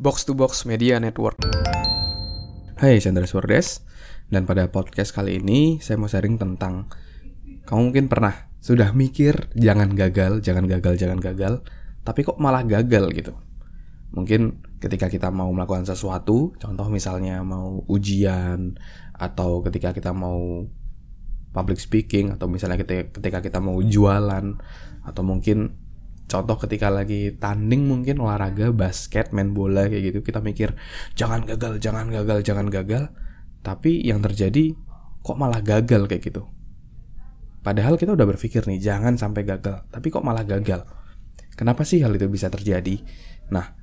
Box to Box Media Network. Hai, Chandra Swordes. Dan pada podcast kali ini saya mau sharing tentang kamu mungkin pernah sudah mikir jangan gagal, tapi kok malah gagal gitu. Mungkin ketika kita mau melakukan sesuatu, contoh misalnya mau ujian, atau ketika kita mau public speaking, atau misalnya ketika kita mau jualan, atau mungkin contoh ketika lagi tanding mungkin olahraga, basket, main bola kayak gitu, kita mikir jangan gagal, tapi yang terjadi kok malah gagal kayak gitu. Padahal kita udah berpikir nih jangan sampai gagal, tapi kok malah gagal. Kenapa sih hal itu bisa terjadi? Nah,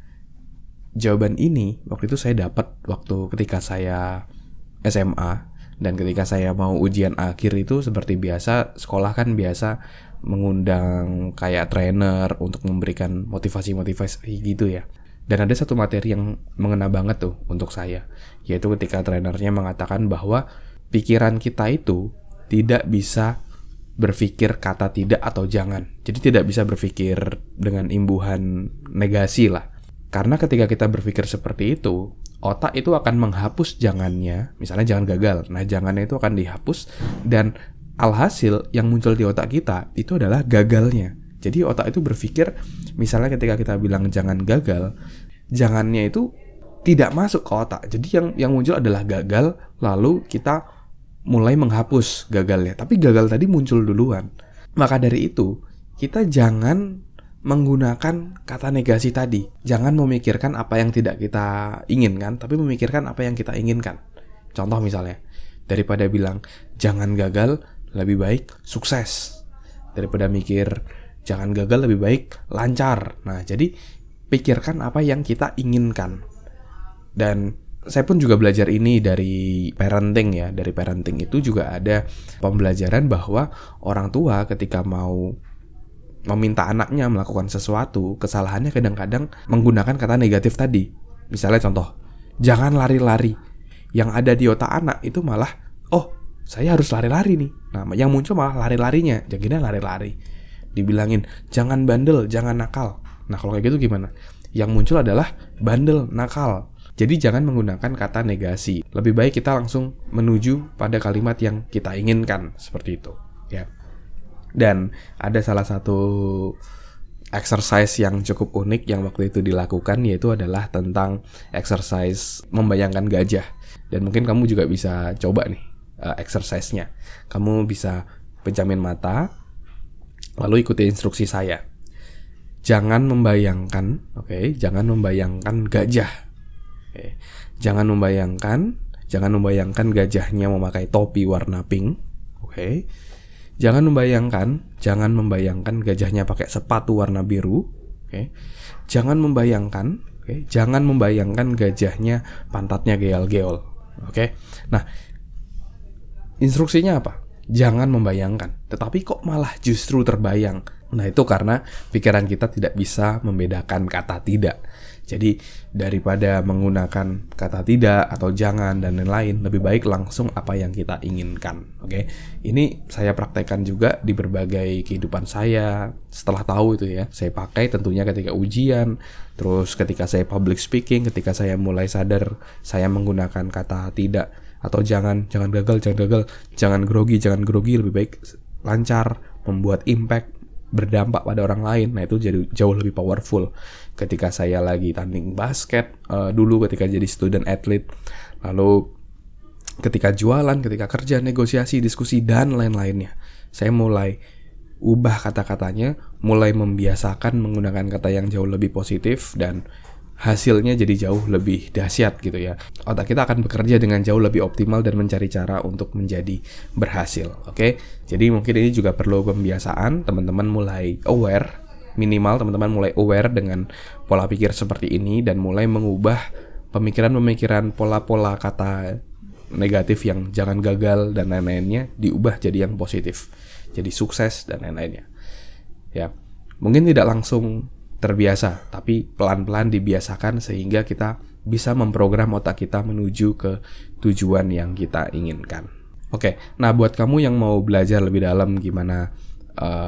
jawaban ini waktu itu saya dapat waktu ketika saya SMA, dan ketika saya mau ujian akhir itu seperti biasa, sekolah kan biasa mengundang kayak trainer untuk memberikan motivasi gitu ya. Dan ada satu materi yang mengena banget tuh untuk saya, yaitu ketika trainernya mengatakan bahwa pikiran kita itu tidak bisa berpikir kata tidak atau jangan. Jadi tidak bisa berpikir dengan imbuhan negasi lah. Karena ketika kita berpikir seperti itu, otak itu akan menghapus jangannya, misalnya jangan gagal. Nah, jangannya itu akan dihapus, dan alhasil yang muncul di otak kita itu adalah gagalnya. Jadi otak itu berpikir, misalnya ketika kita bilang jangan gagal, jangannya itu tidak masuk ke otak. Jadi yang muncul adalah gagal, lalu kita mulai menghapus gagalnya. Tapi gagal tadi muncul duluan. Maka dari itu, kita jangan menggunakan kata negasi tadi. Jangan memikirkan apa yang tidak kita inginkan, tapi memikirkan apa yang kita inginkan. Contoh misalnya, daripada bilang jangan gagal, lebih baik sukses. Daripada mikir jangan gagal, lebih baik lancar. Nah, jadi pikirkan apa yang kita inginkan. Dan saya pun juga belajar ini dari parenting ya. Dari parenting itu juga ada pembelajaran bahwa orang tua ketika mau meminta anaknya melakukan sesuatu, kesalahannya kadang-kadang menggunakan kata negatif tadi. Misalnya contoh, jangan lari-lari. Yang ada di otak anak itu malah, oh, saya harus lari-lari nih. Nah, yang muncul malah lari-larinya. Jangan lari-lari. Dibilangin, jangan bandel, jangan nakal. Nah, kalau kayak gitu gimana? Yang muncul adalah bandel, nakal. Jadi jangan menggunakan kata negasi. Lebih baik kita langsung menuju pada kalimat yang kita inginkan. Seperti itu, ya. Dan ada salah satu exercise yang cukup unik yang waktu itu dilakukan, yaitu adalah tentang exercise membayangkan gajah. Dan mungkin kamu juga bisa coba nih exercise-nya. Kamu bisa pejamin mata, lalu ikuti instruksi saya. Jangan membayangkan gajah. Jangan membayangkan gajahnya memakai topi warna pink. Jangan membayangkan gajahnya pakai sepatu warna biru. Jangan membayangkan gajahnya pantatnya geol-geol. Nah, instruksinya apa? Jangan membayangkan. Tetapi kok malah justru terbayang? Nah, itu karena pikiran kita tidak bisa membedakan kata tidak. Jadi daripada menggunakan kata tidak atau jangan dan lain-lain, lebih baik langsung apa yang kita inginkan. Ini saya praktekkan juga di berbagai kehidupan saya. Setelah tahu itu ya, saya pakai tentunya ketika ujian, terus ketika saya public speaking, ketika saya mulai sadar saya menggunakan kata tidak atau jangan gagal, jangan grogi, lebih baik lancar, membuat impact, berdampak pada orang lain. Nah, itu jadi jauh lebih powerful. Ketika saya lagi tanding basket, dulu ketika jadi student athlete, lalu ketika jualan, ketika kerja, negosiasi, diskusi, dan lain-lainnya, saya mulai ubah kata-katanya, mulai membiasakan menggunakan kata yang jauh lebih positif, dan hasilnya jadi jauh lebih dahsyat gitu ya. Otak kita akan bekerja dengan jauh lebih optimal dan mencari cara untuk menjadi berhasil. Jadi mungkin ini juga perlu pembiasaan. Teman-teman mulai aware, minimal teman-teman mulai aware dengan pola pikir seperti ini, dan mulai mengubah pemikiran-pemikiran, pola-pola kata negatif yang jangan gagal dan lain-lainnya, diubah jadi yang positif, jadi sukses dan lain-lainnya. Ya, mungkin tidak langsung terbiasa, tapi pelan-pelan dibiasakan sehingga kita bisa memprogram otak kita menuju ke tujuan yang kita inginkan. Nah buat kamu yang mau belajar lebih dalam gimana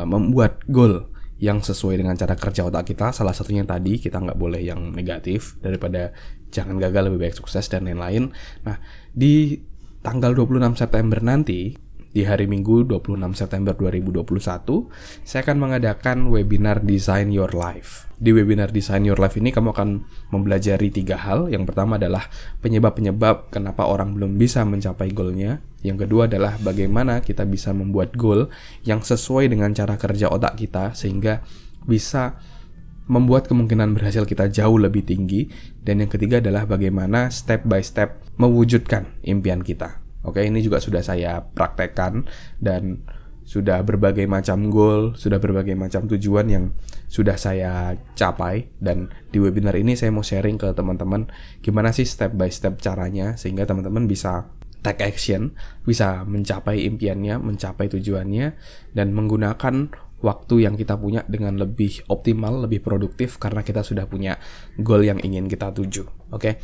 membuat goal yang sesuai dengan cara kerja otak kita. Salah satunya tadi, kita nggak boleh yang negatif, daripada jangan gagal lebih baik sukses dan lain-lain. Nah, di tanggal 26 September nanti, di hari Minggu 26 September 2021, saya akan mengadakan webinar Design Your Life. Di webinar Design Your Life ini kamu akan mempelajari 3 hal. Yang pertama adalah penyebab-penyebab kenapa orang belum bisa mencapai goalnya. Yang kedua adalah bagaimana kita bisa membuat goal yang sesuai dengan cara kerja otak kita sehingga bisa membuat kemungkinan berhasil kita jauh lebih tinggi. Dan yang ketiga adalah bagaimana step by step mewujudkan impian kita. Oke, ini juga sudah saya praktekkan dan sudah berbagai macam goal, sudah berbagai macam tujuan yang sudah saya capai. Dan di webinar ini saya mau sharing ke teman-teman gimana sih step by step caranya sehingga teman-teman bisa take action, bisa mencapai impiannya, mencapai tujuannya, dan menggunakan waktu yang kita punya dengan lebih optimal, lebih produktif karena kita sudah punya goal yang ingin kita tuju. Oke.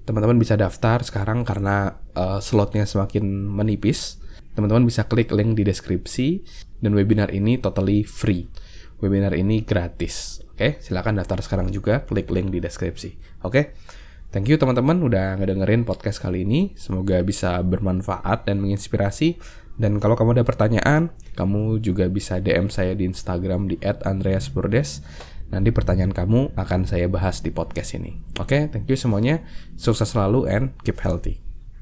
Teman-teman bisa daftar sekarang karena slotnya semakin menipis. Teman-teman bisa klik link di deskripsi dan webinar ini totally free. Webinar ini gratis. Oke, silakan daftar sekarang juga, klik link di deskripsi. Oke. Thank you teman-teman udah ngedengerin podcast kali ini. Semoga bisa bermanfaat dan menginspirasi. Dan kalau kamu ada pertanyaan, kamu juga bisa DM saya di Instagram di @andreasburdes. Nanti pertanyaan kamu akan saya bahas di podcast ini. Oke, thank you semuanya. Sukses selalu and keep healthy.